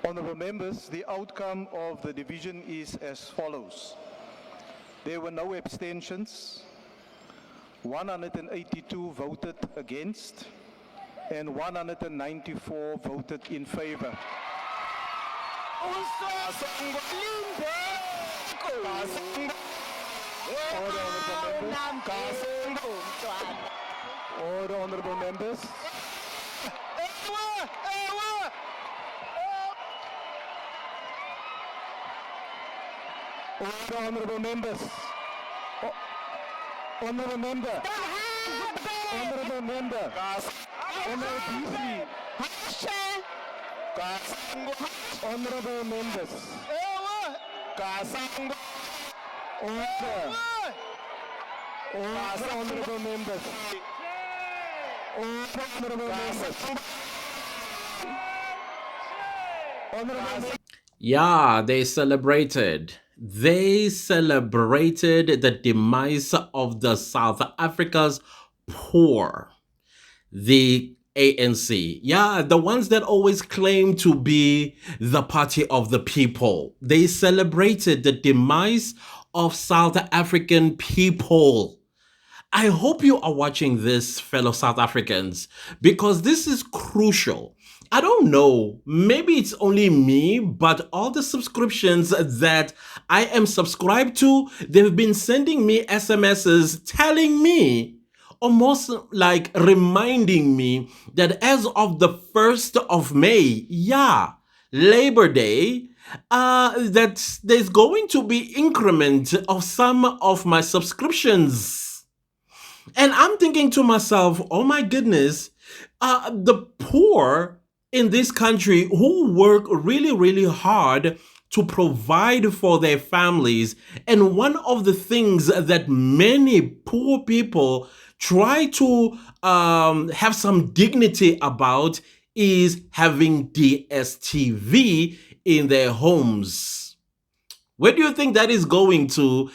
Honourable members, the outcome of the division is as follows. There were no abstentions, 182 voted against, and 194 voted in favour. Order, honourable members. Order, honourable members. Honourable member. Honourable member. NLDC. Honourable members. Order. Order, honourable members. Order, honourable members. Honourable members. Yeah, they celebrated. They celebrated the demise of the South Africa's poor. The ANC. Yeah, the ones that always claim to be the party of the people. They celebrated the demise of South African people. I hope you are watching this, fellow South Africans, because this is crucial. I don't know, maybe it's only me, but all the subscriptions that I am subscribed to, they've been sending me SMSs telling me, almost like reminding me that as of the 1st of May, yeah, Labor Day, that there's going to be increment of some of my subscriptions. And I'm thinking to myself, oh my goodness, the poor in this country who work really, really hard to provide for their families. And one of the things that many poor people try to have some dignity about is having DSTV in their homes. Where do you think that is going to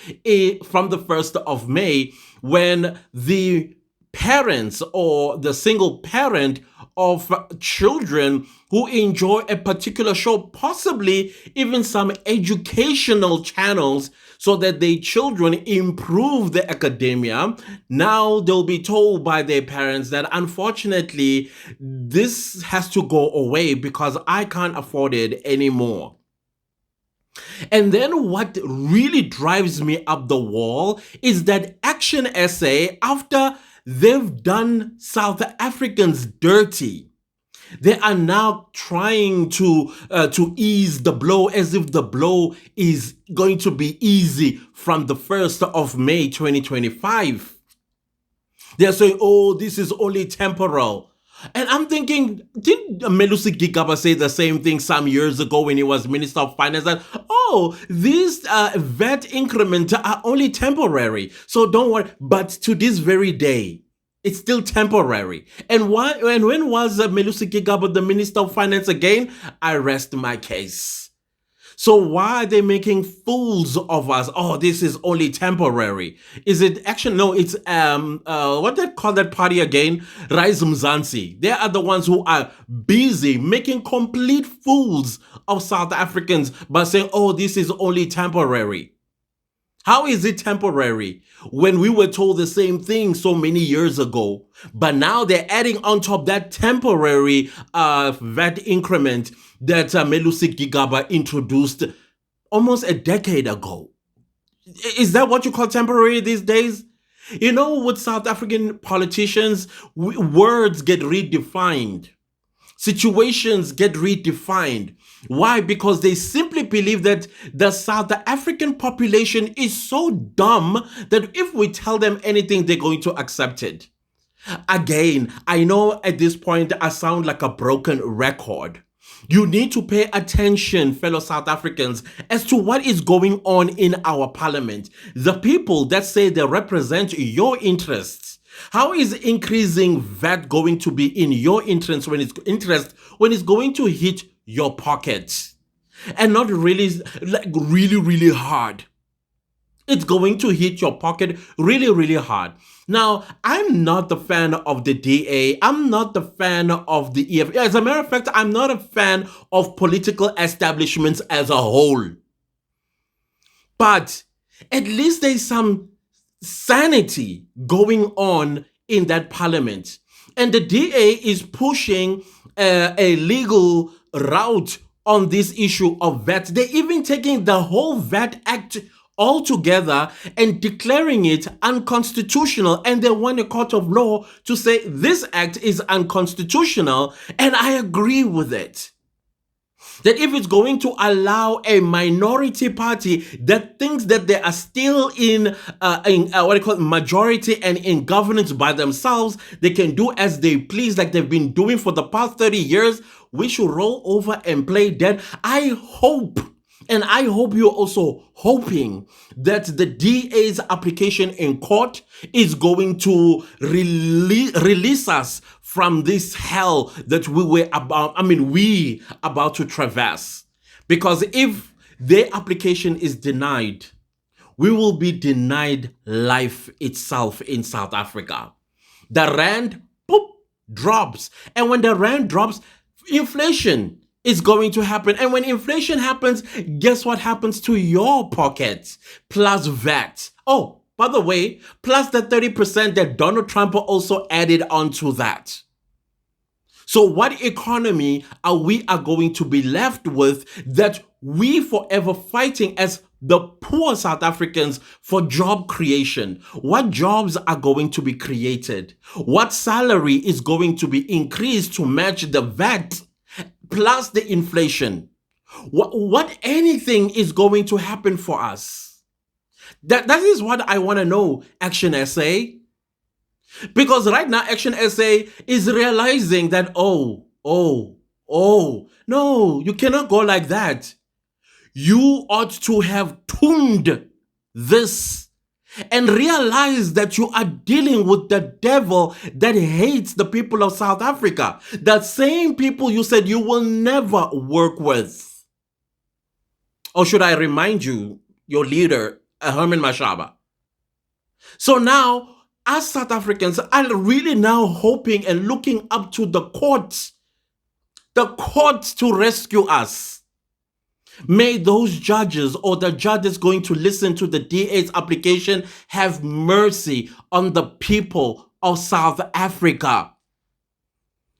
from the 1st of May when the parents or the single parent of children who enjoy a particular show, possibly even some educational channels so that their children improve their academia, now they'll be told by their parents that unfortunately this has to go away because I can't afford it anymore. And then what really drives me up the wall is that Action SA, after they've done South Africans dirty, they are now trying to ease the blow as if the blow is going to be easy from the 1st of May 2025. They're saying, oh, this is only temporal. And I'm thinking, didn't Melusi Gigaba say the same thing some years ago when he was Minister of Finance? That, oh, these VAT increments are only temporary, so don't worry. But to this very day, it's still temporary. And why? And when was Melusi Gigaba the Minister of Finance again? I rest my case. So why are they making fools of us? Oh, this is only temporary. Is it actually? No, it's what they call that party again? Rise Mzansi. They are the ones who are busy making complete fools of South Africans by saying, oh, this is only temporary. How is it temporary when we were told the same thing so many years ago? But now they're adding on top that temporary VAT increment that Melusi Gigaba introduced almost a decade ago. Is that what you call temporary these days? You know, with South African politicians, words get redefined. Situations get redefined. Why? Because they simply believe that the South African population is so dumb that if we tell them anything, they're going to accept it. Again, I know at this point I sound like a broken record. You need to pay attention, fellow South Africans, as to what is going on in our parliament. The people that say they represent your interests. How is increasing VAT going to be in your interest when it's going to hit your pocket? And not really, like really hard. It's going to hit your pocket really, really hard. Now, I'm not the fan of the DA. I'm not the fan of the EF. As a matter of fact, I'm not a fan of political establishments as a whole. But at least there's some sanity going on in that parliament. And the DA is pushing a legal route on this issue of VAT. They're even taking the whole VAT Act altogether and declaring it unconstitutional. And they want a court of law to say this act is unconstitutional. And I agree with it. That if it's going to allow a minority party that thinks that they are still in majority and in governance by themselves, they can do as they please like they've been doing for the past 30 years, we should roll over and play dead. I hope, and I hope you're also hoping that the DA's application in court is going to release us from this hell that we about to traverse. Because if their application is denied, we will be denied life itself in South Africa. The rand, boop, drops. And when the rand drops, inflation is going to happen. And when inflation happens, guess what happens to your pocket? Plus VAT. Oh, by the way, plus the 30% that Donald Trump also added onto that. So what economy are we going to be left with that we forever fighting as the poor South Africans for job creation? What jobs are going to be created? What salary is going to be increased to match the VAT plus the inflation? What anything is going to happen for us? That is what I want to know, Action SA. Because right now, Action SA is realizing that, no, you cannot go like that. You ought to have tuned this and realize that you are dealing with the devil that hates the people of South Africa. The same people you said you will never work with. Or should I remind you, your leader, Herman Mashaba? So now, as South Africans are really now hoping and looking up to the courts to rescue us. May those judges or the judges going to listen to the DA's application have mercy on the people of South Africa.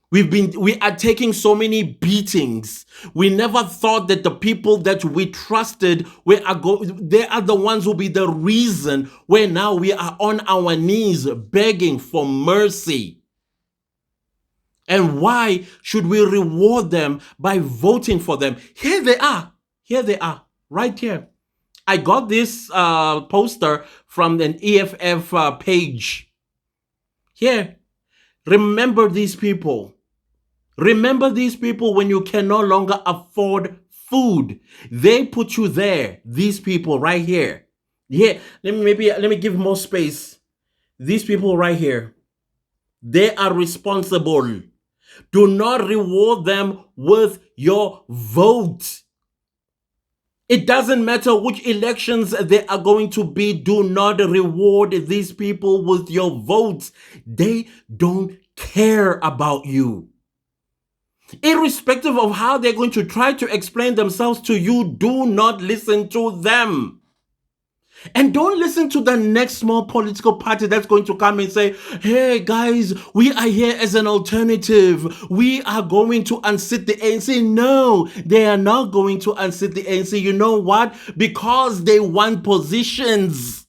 We are taking so many beatings. We never thought that the people that we trusted they are the ones who will be the reason where now we are on our knees begging for mercy. And why should we reward them by voting for them? Here they are, right here. I got this poster from an EFF page. Here, remember these people. Remember these people when you can no longer afford food. They put you there. These people right here. Yeah, let me give more space. These people right here. They are responsible. Do not reward them with your vote. It doesn't matter which elections they are going to be. Do not reward these people with your votes. They don't care about you. Irrespective of how they're going to try to explain themselves to you, do not listen to them. And don't listen to the next small political party that's going to come and say, hey guys, we are here as an alternative. We are going to unseat the ANC. No, they are not going to unseat the ANC. You know what? Because they want positions.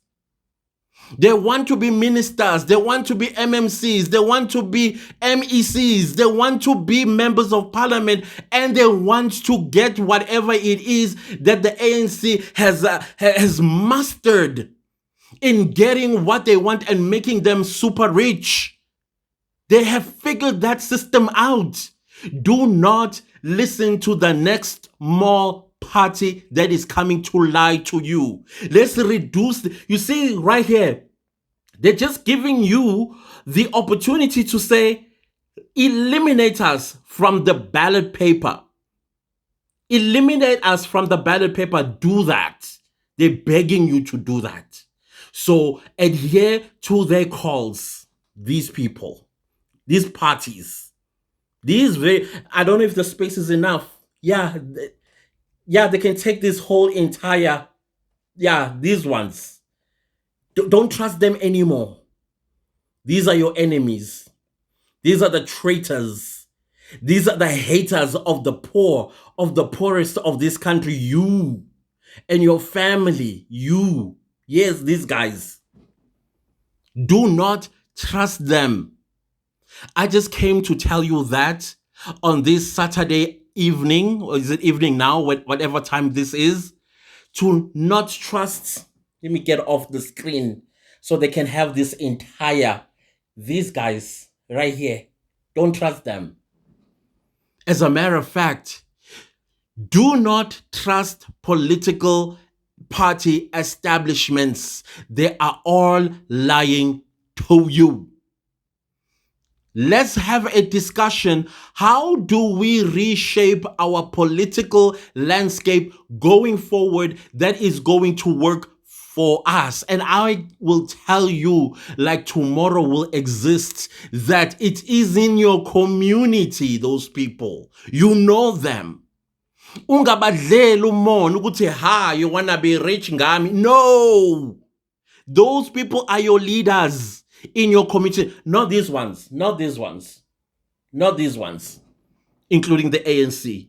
They want to be ministers, they want to be MMCs, they want to be MECs, they want to be members of parliament, and they want to get whatever it is that the ANC has mastered in getting what they want and making them super rich. They have figured that system out. Do not listen to the next small party that is coming to lie to you. Let's reduce you see right here, they're just giving you the opportunity to say, eliminate us from the ballot paper. Eliminate us from the ballot paper. Do that. They're begging you to do that. So adhere to their calls, these people, these parties, these very, I don't know if the space is enough. Yeah, they can take this whole entire, these ones. Don't trust them anymore. These are your enemies. These are the traitors. These are the haters of the poor, of the poorest of this country. You and your family, you. Yes, these guys. Do not trust them. I just came to tell you that on this Saturday evening, or is it evening now, whatever time this is, to not trust. Let me get off the screen so they can have this entire, these guys right here. Don't trust them. As a matter of fact, do not trust political party establishments. They are all lying to you. Let's have a discussion. How do we reshape our political landscape going forward that is going to work for us? And I will tell you, like tomorrow will exist, that it is in your community, those people. You know them. Ungabadleli umona ukuthi ha, you wanna be rich ngami. No. Those people are your leaders in your community. Not these ones. Not these ones. Not these ones. Including the ANC.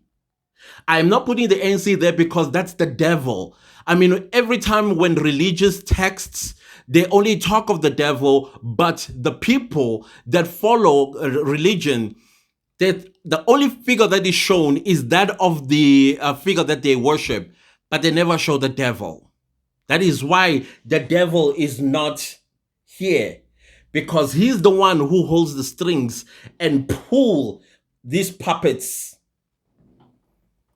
I'm not putting the ANC there because that's the devil. I mean, every time when religious texts, they only talk of the devil, but the people that follow religion, that the only figure that is shown is that of the figure that they worship, but they never show the devil. That is why the devil is not here, because he's the one who holds the strings and pull these puppets.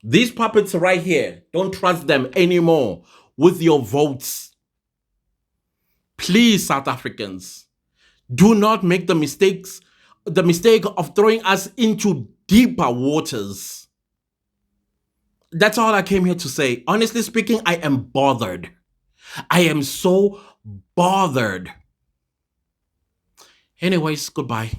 These puppets right here, don't trust them anymore with your votes. Please, South Africans, do not make the mistake of throwing us into deeper waters. That's all I came here to say. Honestly speaking, I am bothered. I am so bothered. Anyways, goodbye.